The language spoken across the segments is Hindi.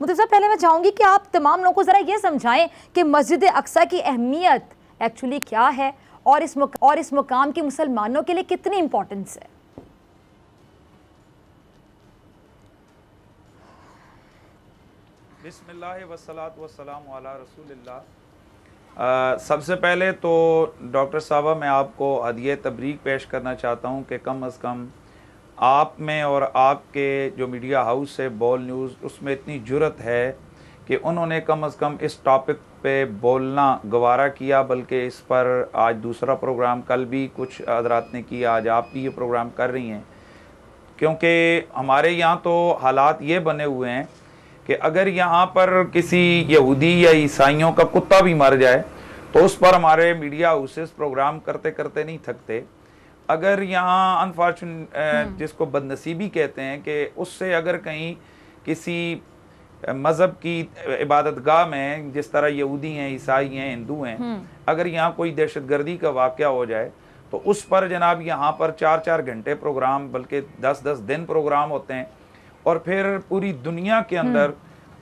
मुफ्ती साहब, पहले मैं चाहूँगी कि आप तमाम लोगों को ज़रा ये समझाएं कि मस्जिद अक्सा की अहमियत एक्चुअली क्या है और इस मुकाम की मुसलमानों के लिए कितनी इंपॉर्टेंस है। बिस्मिल्लाह वस्सलातु वस्सलामु अला रसूलिल्लाह। सबसे पहले तो डॉक्टर साहबा, मैं आपको हदिया तबरीक पेश करना चाहता हूँ कि कम अज़ कम आप में और आपके जो मीडिया हाउस है बोल न्यूज़, उसमें इतनी जुर्रत है कि उन्होंने कम अज़ कम इस टॉपिक पे बोलना गवारा किया। बल्कि इस पर आज दूसरा प्रोग्राम, कल भी कुछ हज़रात ने किया, आज आप भी ये प्रोग्राम कर रही हैं। क्योंकि हमारे यहाँ तो हालात ये बने हुए हैं कि अगर यहाँ पर किसी यहूदी या ईसाइयों का कुत्ता भी मर जाए तो उस पर हमारे मीडिया हाउसेस प्रोग्राम करते करते नहीं थकते। अगर यहाँ अनफॉर्चुनेट, जिसको बदनसीबी कहते हैं, कि उससे अगर कहीं किसी मज़हब की इबादतगाह में, जिस तरह यहूदी हैं, ईसाई हैं, हिंदू हैं, अगर यहाँ कोई दहशतगर्दी का वाक़या हो जाए तो उस पर जनाब यहाँ पर 4-4 घंटे प्रोग्राम, बल्कि 10-10 दिन प्रोग्राम होते हैं। और फिर पूरी दुनिया के अंदर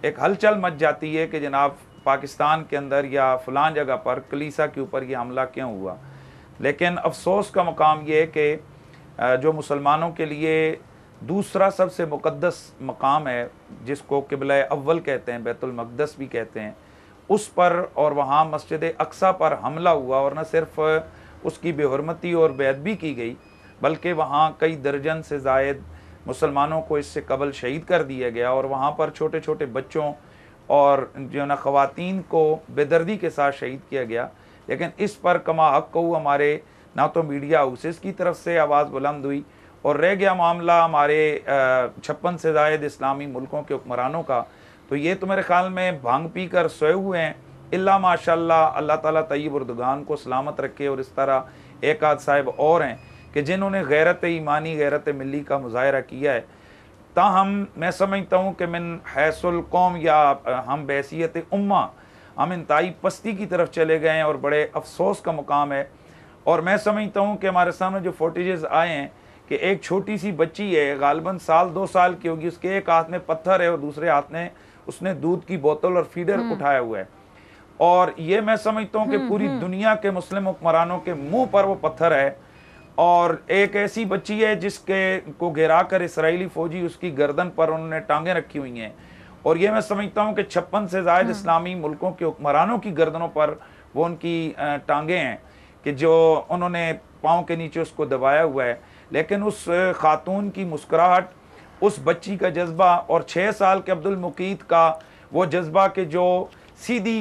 एक हलचल मच जाती है कि जनाब पाकिस्तान के अंदर या फलां जगह पर कलीसा के ऊपर ये हमला क्यों हुआ। लेकिन अफसोस का मकाम ये है कि जो मुसलमानों के लिए दूसरा सबसे मुक़द्दस मकाम है, जिसको क़िबला अव्वल कहते हैं, बैतुल मक़दस भी कहते हैं, उस पर और वहाँ मस्जिद अक्सा पर हमला हुआ। और न सिर्फ उसकी बेहुरमती और बेअदबी की गई, बल्कि वहाँ कई दर्जन से ज़ायद मुसलमानों को इससे कबल शहीद कर दिया गया। और वहाँ पर छोटे छोटे बच्चों और जो ना ख़वातीन को बेदर्दी के साथ शहीद किया गया। लेकिन इस पर कमा हक़ को हमारे ना तो मीडिया हाउसेस की तरफ से आवाज़ बुलंद हुई, और रह गया मामला हमारे 56 से ज़ायद इस्लामी मुल्कों के हुक्मरानों का, तो ये तो मेरे ख़्याल में भांग पी कर सोए हुए हैं। इल्ला माशाअल्लाह, अल्लाह ताला तय्यब उर्दगान को सलामत रखे। और इस तरह एक आध साहिब और हैं कि जिन्होंने गैरत ईमानी, गैरत मिली का मुजाहरा किया है। ताहम मैं समझता हूँ कि मिन हैसुल कौम, या हम बहसीत उम्मा, हम इंतहाई पस्ती की तरफ चले गए हैं और बड़े अफसोस का मुकाम है। और मैं समझता हूँ कि हमारे सामने जो फुटेजेस आए हैं कि एक छोटी सी बच्ची है, गालिबन 1-2 साल की होगी, उसके एक हाथ में पत्थर है और दूसरे हाथ में उसने दूध की बोतल और फीडर उठाया हुआ है। और ये मैं समझता हूँ कि पूरी दुनिया के मुस्लिम हुक्मरानों के मुँह पर वो पत्थर है। और एक ऐसी बच्ची है जिसके को गिरा कर इसराइली फौजी उसकी गर्दन पर उन्होंने टांगें रखी हुई हैं। और ये मैं समझता हूँ कि 56 से ज़ायद इस्लामी मुल्कों के हुक्मरानों की गर्दनों पर वो उनकी टांगें हैं कि जो उन्होंने पाँव के नीचे उसको दबाया हुआ है। लेकिन उस खातून की मुस्कुराहट, उस बच्ची का जज्बा, और 6 साल के अब्दुल मुकीत का वो जज्बा कि जो सीधी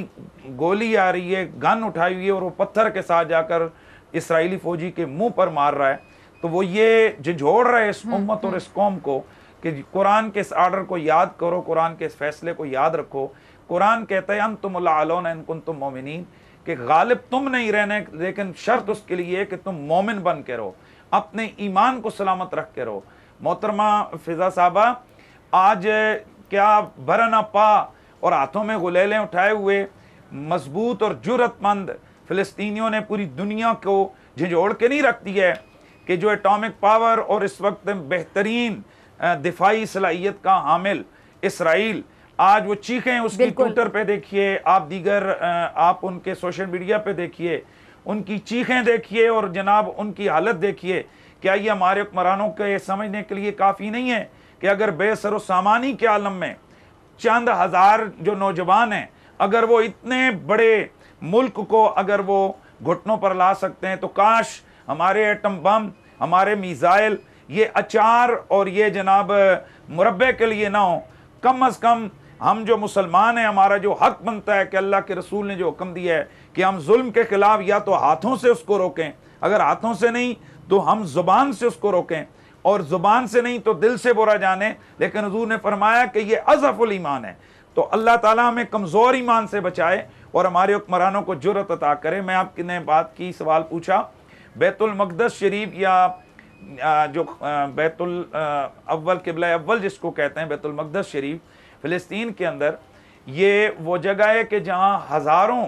गोली आ रही है, गन उठाई हुई है, और वो पत्थर के साथ जाकर इसराइली फौजी के मुंह पर मार रहा है, तो वो ये झिझोड़ रहा है इस उम्मत और इस कौम को कि कुरान के इस आर्डर को याद करो, कुरान के इस फैसले को याद रखो। कुरान कहता है अंतुमुल आलौना इन कुंतुम मोमिनीन, कि गालिब तुम नहीं रहने, लेकिन शर्त उसके लिए कि तुम मोमिन बन के रहो, अपने ईमान को सलामत रख के रहो। मोहतरमा फिजा साहबा, आज क्या भरना पा और हाथों में गुलेलें उठाए हुए मजबूत और जुर्रतमंद फ़िलिस्तीनियों ने पूरी दुनिया को झिझोड़ के नहीं रख दिया है कि जो एटॉमिक पावर और इस वक्त बेहतरीन दिफाई सलाहियत का हामिल इसराइल, आज वो चीखें उसकी ट्विटर पे देखिए, आप दीगर आप उनके सोशल मीडिया पे देखिए, उनकी चीखें देखिए और जनाब उनकी हालत देखिए। क्या ये हमारे हुक्मरानों को ये समझने के लिए काफ़ी नहीं है कि अगर बेसरो सामानी के आलम में चंद हज़ार जो नौजवान हैं, अगर वो इतने बड़े मुल्क को अगर वो घुटनों पर ला सकते हैं, तो काश हमारे एटम बम, हमारे मिसाइल, ये अचार और ये जनाब मुरब्बे के लिए ना हो। कम अज़ कम हम जो मुसलमान हैं, हमारा जो हक बनता है कि अल्लाह के रसूल ने जो हुक्म दिया है कि हम जुल्म के खिलाफ या तो हाथों से उसको रोकें, अगर हाथों से नहीं तो हम ज़ुबान से उसको रोकें, और ज़ुबान से नहीं तो दिल से बुरा जाने। लेकिन हुज़ूर ने फरमाया कि ये अज़फ़ुल ईमान है। तो अल्लाह ताला हमें कमज़ोर ईमान से बचाए और हमारे हुक्मरानों को जुर्रत अता करे। मैं आपने बात की, सवाल पूछा बैतुल मक़दस शरीफ या जो बैतुल अव्वल, क़िबला अव्वल जिसको कहते हैं, बैतुल मक़दस शरीफ फ़िलिस्तीन के अंदर, ये वो जगह है कि जहाँ हज़ारों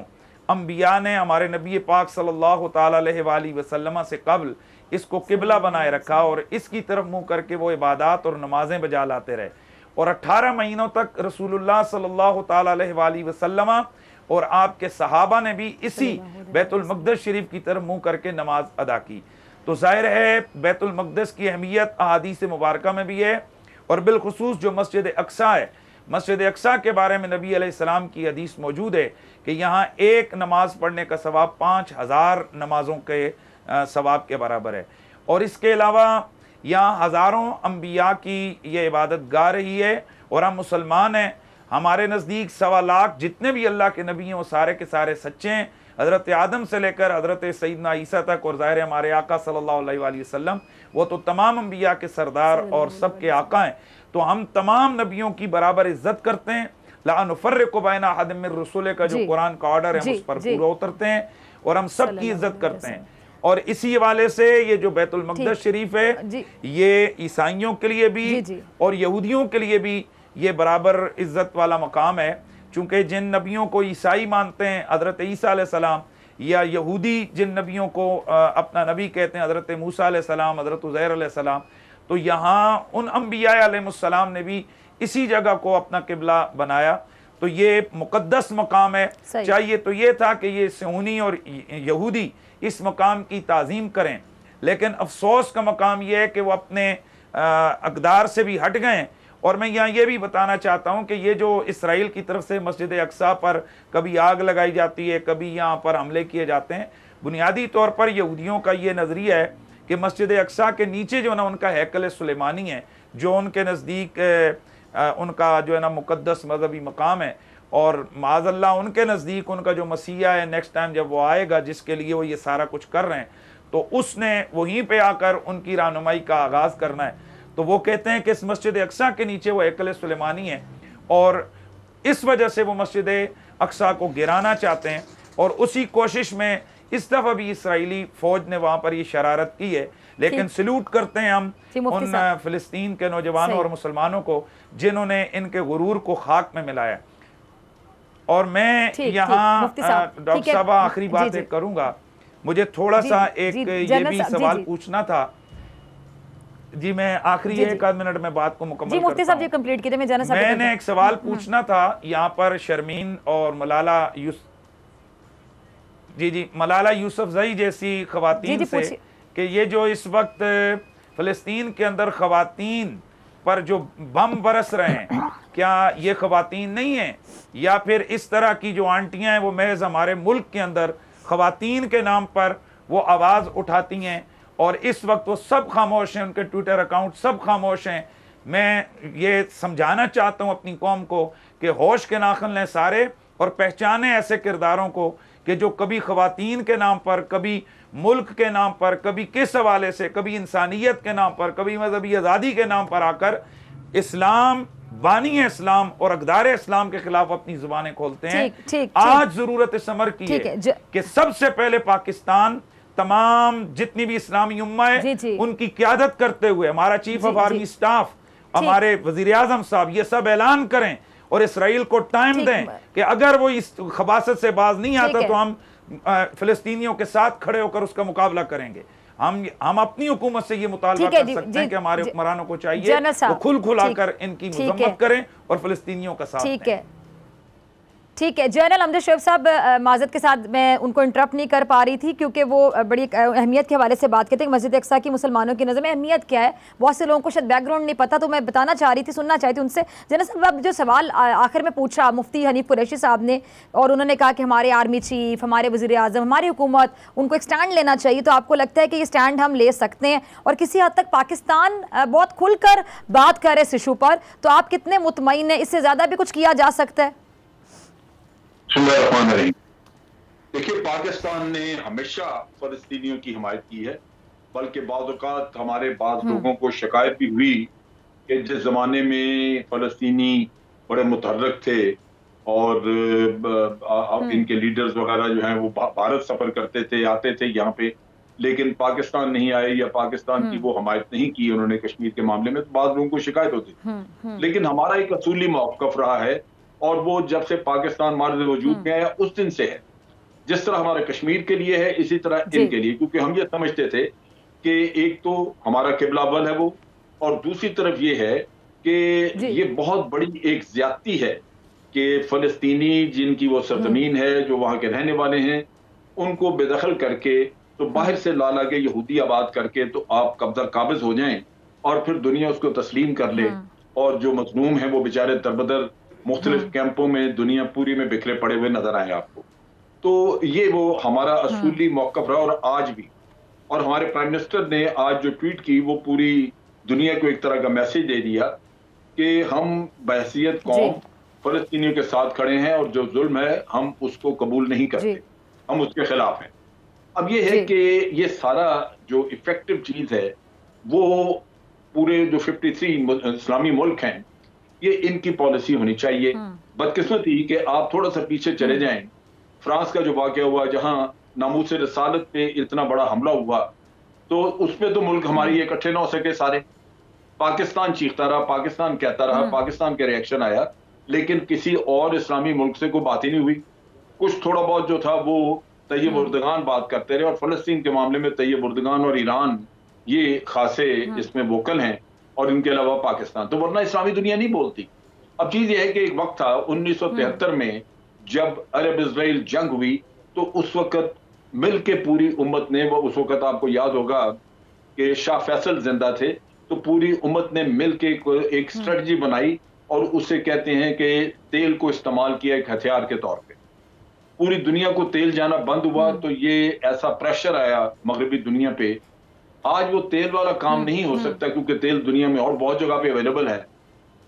अम्बिया ने हमारे नबी पाक सल्लल्लाहु ताला अलैहि वसल्लम से कबल इसको क़िबला बनाए रखा और इसकी तरफ मुँह करके वो इबादत और नमाज़ें बजा लाते रहे। और 18 महीनों तक रसूलुल्लाह सल्लल्लाहु ताला अलैहि वसल्लम और आपके सहाबा ने भी इसी बैतुल मक़दस शरीफ की तरफ मुंह करके नमाज अदा की। तो जाहिर है बैतुल मक़दस की अहमियत अहादीस मुबारका में भी है, और बिलखुसूस जो मस्जिद अक्सा है, मस्जिद अक्सा के बारे में नबी अलैहिस्सलाम की हदीस मौजूद है कि यहाँ एक नमाज पढ़ने का सवाब 5000 नमाजों के सवाब के बराबर है। और इसके अलावा यहाँ हज़ारों अम्बिया की ये इबादत गा रही है, और हम मुसलमान हैं। हमारे नज़दीक 1.25 लाख जितने भी अल्लाह के नबी हैं वो सारे के सारे सच्चे हैं, हज़रत आदम से लेकर हज़रत सैयदना ईसा तक। और ज़ाहिर हमारे आका सल्लल्लाहु अलैहि वसल्लम वो तो तमाम अम्बिया के सरदार और सब के आका हैं। तो हम तमाम नबियों की बराबर इज्जत करते हैं। ला नुफ़र्रिक़ु बैना अहदिम मिर रुसूलिही का जो कुरान का ऑर्डर है हम उस पर पूरा उतरते हैं और हम सब की इज्जत करते हैं। और इसी हवाले से ये जो बैतुल मक़दस शरीफ है ये ईसाइयों के लिए भी और यहूदियों के लिए भी ये बराबर इज्जत वाला मकाम है, चूंकि जिन नबियों को ईसाई मानते हैं हज़रत ईसा अलैहिस्सलाम, या यहूदी जिन नबियों को अपना नबी कहते हैं हज़रत मूसा अलैहिस्सलाम, हज़रत उज़ैर अलैहिस्सलाम, तो यहाँ उन अम्बिया अलैहिमुस्सलाम ने भी इसी जगह को अपना किबला बनाया। तो ये मुक़द्दस मकाम है। चाहिए तो ये था कि ये सुन्नी और यहूदी इस मकाम की ताज़ीम करें, लेकिन अफसोस का मकाम यह है कि वो अपने अक़दार से भी हट गए। और मैं यहाँ ये भी बताना चाहता हूँ कि ये जो इसराइल की तरफ से मस्जिद अक्सा पर कभी आग लगाई जाती है, कभी यहाँ पर हमले किए जाते हैं, बुनियादी तौर पर यहूदियों का ये नज़रिया है कि मस्जिद अक्सा के नीचे जो है ना उनका हैकल सुलेमानी है, जो उनके नज़दीक उनका जो है ना मुक़द्दस मजहबी मकाम है। और माज़अल्लाह उनके नज़दीक उनका जो मसीहा है नेक्स्ट टाइम जब वो आएगा, जिसके लिए वो ये सारा कुछ कर रहे हैं, तो उसने वहीं पे आकर उनकी रहनुमाई का आगाज़ करना है। तो वो कहते हैं कि इस मस्जिद अक्सा के नीचे वो हैकल सुलेमानी है, और इस वजह से वो मस्जिद अक्सा को गिराना चाहते हैं। और उसी कोशिश में इस दफ़ा भी इसराइली फ़ौज ने वहाँ पर ये शरारत की है। लेकिन सल्यूट करते हैं हम उन फ़िलिस्तीन के नौजवानों और मुसलमानों को जिन्होंने इनके गुरूर को खाक में मिलाया। और मैं यहाँ डॉक्टर साहब आखिरी बात एक करूँगा, मुझे थोड़ा सा एक ये भी सवाल पूछना था जी। मैं आखिरी 1 आध मिनट में बात को मुकम्मल मुफ्ती साहब जी कंप्लीट कीजिए। मैंने एक सवाल पूछना था यहाँ पर शर्मीन और मलाला यूसुफ़ज़ई जैसी ख़वातीन से कि ये जो इस वक्त फ़लस्तीन के अंदर ख़वातीन पर जो बम बरस रहे हैं, क्या ये ख़वातीन नहीं हैं, या फिर इस तरह की जो आंटियाँ हैं वो महज हमारे मुल्क के अंदर ख़वातीन के नाम पर वो आवाज़ उठाती हैं और इस वक्त वो सब खामोश हैं, उनके ट्विटर अकाउंट सब खामोश हैं। मैं ये समझाना चाहता हूँ अपनी कौम को कि होश के नाखुन लें सारे और पहचाने ऐसे किरदारों को कि जो कभी ख़वातीन के नाम पर, कभी मुल्क के नाम पर, कभी किस हवाले से, कभी इंसानियत के नाम पर, कभी मजहबी आज़ादी के नाम पर आकर इस्लाम, बानी इस्लाम और अक़दार इस्लाम के खिलाफ अपनी ज़ुबानें खोलते हैं। आज ज़रूरत इस अमर की है कि सबसे पहले पाकिस्तान तमाम जितनी भी इस्लामी उम्मा है उनकी क़यादत करते हुए हमारा चीफ ऑफ आर्मी स्टाफ, हमारे वज़ीर आज़म साहब ये सब ऐलान करें और इसराइल को टाइम दें कि अगर वो इस खबासत से बाज नहीं आता तो हम फ़िलिस्तीनियों के साथ खड़े होकर उसका मुकाबला करेंगे। हम अपनी हुकूमत से ये मुतालबा कर सकते हैं कि हमारे हुक्मरानों को चाहिए वो खुलाकर इनकी मजम्मत करें और फ़िलिस्तीनियों का साथ दें। ठीक है जनरल अमजद शोएब साहब, माज़रत के साथ मैं उनको इंटरप्ट नहीं कर पा रही थी क्योंकि वो बड़ी अहमियत के हवाले से बात करते हैं। मस्जिद अक्सा की मुसलमानों की नज़र में अहमियत क्या है, बहुत से लोगों को शायद बैकग्राउंड नहीं पता, तो मैं बताना चाह रही थी, सुनना चाहती थी उनसे। जनरल साहब जो सवाल आखिर में पूछा मुफ्ती हनीफ कुरैशी साहब ने, और उन्होंने कहा कि हमारे आर्मी चीफ, हमारे वज़ीर आज़म, हमारी हुकूमत, उनको एक स्टैंड लेना चाहिए, तो आपको लगता है कि ये स्टैंड हम ले सकते हैं? और किसी हद तक पाकिस्तान बहुत खुलकर बात कर रहे इस इशू पर, तो आप कितने मुतमईन हैं, इससे ज़्यादा भी कुछ किया जा सकता है? देखिए, पाकिस्तान ने हमेशा फलस्तीनियों की हिमायत की है, बल्कि बाज़ औक़ात हमारे बाज़ लोगों को शिकायत भी हुई कि जिस ज़माने में फ़लस्तीनी बड़े मुतहर्रिक थे और इनके लीडर्स वगैरह जो हैं वो भारत सफ़र करते थे, आते थे यहाँ पे, लेकिन पाकिस्तान नहीं आए या पाकिस्तान की वो हिमायत नहीं की उन्होंने कश्मीर के मामले में, तो बाज़ लोगों को शिकायत होती थी। लेकिन हमारा एक असूली मौक़िफ़ रहा है, और वो जब से पाकिस्तान मार्ज़ वजूद में आया उस दिन से है। जिस तरह हमारे कश्मीर के लिए है इसी तरह इनके लिए, क्योंकि हम ये समझते थे कि एक तो हमारा किबला अव्वल है वो, और दूसरी तरफ ये है कि ये बहुत बड़ी एक ज्यादती है कि फलस्तीनी जिनकी वो सरजमीन है, जो वहां के रहने वाले हैं, उनको बेदखल करके तो बाहर से ला ला के यहूदी आबाद करके तो आप कब्जा काबिज हो जाएं और फिर दुनिया उसको तस्लीम कर ले, और जो मजलूम है वो बेचारे दरबदर मुख्तलिफ कैंपों में दुनिया पूरी में बिखरे पड़े हुए नजर आए आपको। तो ये वो हमारा असूली मौक़िफ़ रहा और आज भी। और हमारे प्राइम मिनिस्टर ने आज जो ट्वीट की वो पूरी दुनिया को एक तरह का मैसेज दे दिया कि हम बहैसियत कौम फलस्तीनियों के साथ खड़े हैं और जो जुल्म है हम उसको कबूल नहीं करते, हम उसके खिलाफ हैं। अब ये है कि ये सारा जो इफेक्टिव चीज है वो पूरे जो 53 इस्लामी मुल्क हैं, ये इनकी पॉलिसी होनी चाहिए। बदकिस्मती कि आप थोड़ा सा पीछे चले जाएं, फ्रांस का जो वाक़या हुआ जहां नामूस रसालत पे इतना बड़ा हमला हुआ, तो उस पे तो मुल्क हमारी इकट्ठे ना हो सके सारे। पाकिस्तान चीखता रहा, पाकिस्तान कहता रहा, पाकिस्तान का रिएक्शन आया, लेकिन किसी और इस्लामी मुल्क से कोई बात ही नहीं हुई। कुछ थोड़ा बहुत जो था वो तैयब उर्दगान बात करते रहे, और फलस्तीन के मामले में तैयब उर्दगान और ईरान ये खासे इसमें वोकल हैं, और इनके अलावा पाकिस्तान, तो वरना इस्लामी दुनिया नहीं बोलती। अब चीज ये है कि एक वक्त था 1973 में जब अरब इजराइल जंग हुई, तो उस वक्त मिल के पूरी उम्मत ने, वो उस वक्त आपको याद होगा कि शाह फैसल जिंदा थे, तो पूरी उम्मत ने मिल के एक स्ट्रेटजी बनाई और उसे कहते हैं कि तेल को इस्तेमाल किया एक हथियार के तौर पे। पूरी दुनिया को तेल जाना बंद हुआ, तो ये ऐसा प्रेशर आया मगरबी दुनिया पे। आज वो तेल वाला काम नहीं हो सकता क्योंकि तेल दुनिया में और बहुत जगह पे अवेलेबल है,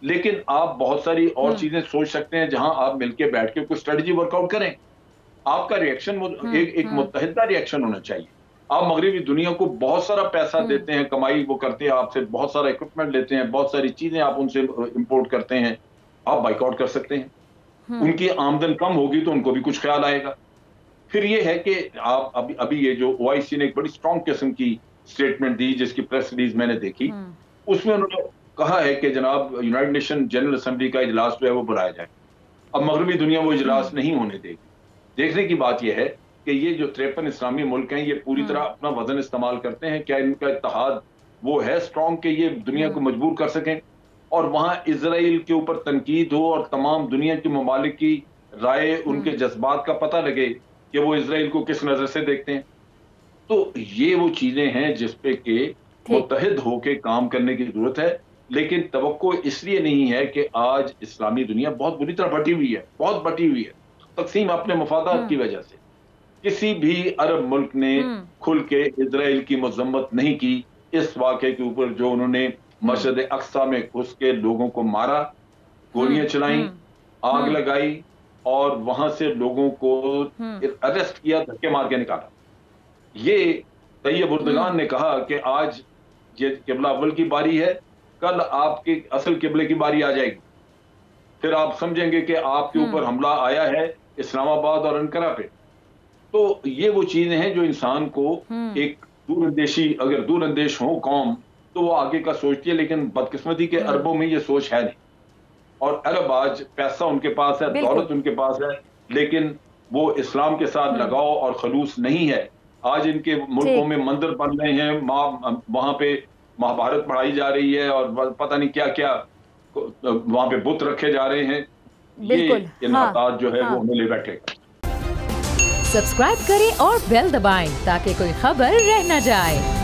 लेकिन आप बहुत सारी और चीजें सोच सकते हैं जहां आप मिलके बैठ के कोई स्ट्रेटजी वर्कआउट करें। आपका रिएक्शन एक मुत्तहिदा रिएक्शन होना चाहिए। आप मगरबी दुनिया को बहुत सारा पैसा देते हैं, कमाई वो करते हैं आपसे, बहुत सारा इक्विपमेंट लेते हैं, बहुत सारी चीजें आप उनसे इंपोर्ट करते हैं, आप बाइकआउट कर सकते हैं। उनकी आमदन कम होगी तो उनको भी कुछ ख्याल आएगा। फिर ये है कि आप अभी ये जो OIC ने एक बड़ी स्ट्रॉन्ग किस्म की स्टेटमेंट दी, जिसकी प्रेस रिलीज मैंने देखी, उसमें उन्होंने कहा है कि जनाब यूनाइटेड नेशन जनरल असेंबली का इजलास जो है वो बुलाया जाए। अब मगरबी दुनिया वो इजलास नहीं होने देगी। देखने की बात यह है कि ये जो 53 इस्लामी मुल्क हैं, ये पूरी तरह अपना वजन इस्तेमाल करते हैं। क्या इनका इत्तेहाद वो है स्ट्रॉन्ग कि ये दुनिया को मजबूर कर सकें और वहां इजराइल के ऊपर तनकीद हो और तमाम दुनिया के ममालिक की राय, उनके जज्बात का पता लगे कि वो इजराइल को किस नजर से देखते हैं। तो ये वो चीजें हैं जिसपे के मुत्तहिद होके काम करने की जरूरत है। लेकिन तवक्को इसलिए नहीं है कि आज इस्लामी दुनिया बहुत बुरी तरह बटी हुई है, बहुत बटी हुई है, तकसीम अपने मफादात की वजह से। किसी भी अरब मुल्क ने खुल के इजराइल की मजम्मत नहीं की इस वाक़े के ऊपर, जो उन्होंने मस्जिद अक्सा में घुस के लोगों को मारा, गोलियां चलाई, आग लगाई और वहां से लोगों को अरेस्ट किया, धक्के मार के निकाला। ये तैयब उर्दगान ने कहा कि आज ये किबला अव्वल की बारी है, कल आपके असल किबले की बारी आ जाएगी। फिर आप समझेंगे कि आपके ऊपर हमला आया है इस्लामाबाद और अंकारा पे। तो ये वो चीजें हैं जो इंसान को एक दूरअंदेशी, अगर दूरअंदेश हो कौम तो वो आगे का सोचती है, लेकिन बदकिस्मती के अरबों में ये सोच है नहीं। और अरब आज पैसा उनके पास है, दौलत उनके पास है, लेकिन वो इस्लाम के साथ लगाव और खलूस नहीं है। आज इनके मुल्कों में मंदिर बन रहे हैं, वहां पे महाभारत पढ़ाई जा रही है और पता नहीं क्या क्या वहां पे बुत रखे जा रहे हैं। ये इन्हातात जो है वो हमें ले बैठेगा। सब्सक्राइब करें और बेल दबाएं ताकि कोई खबर रह न जाए।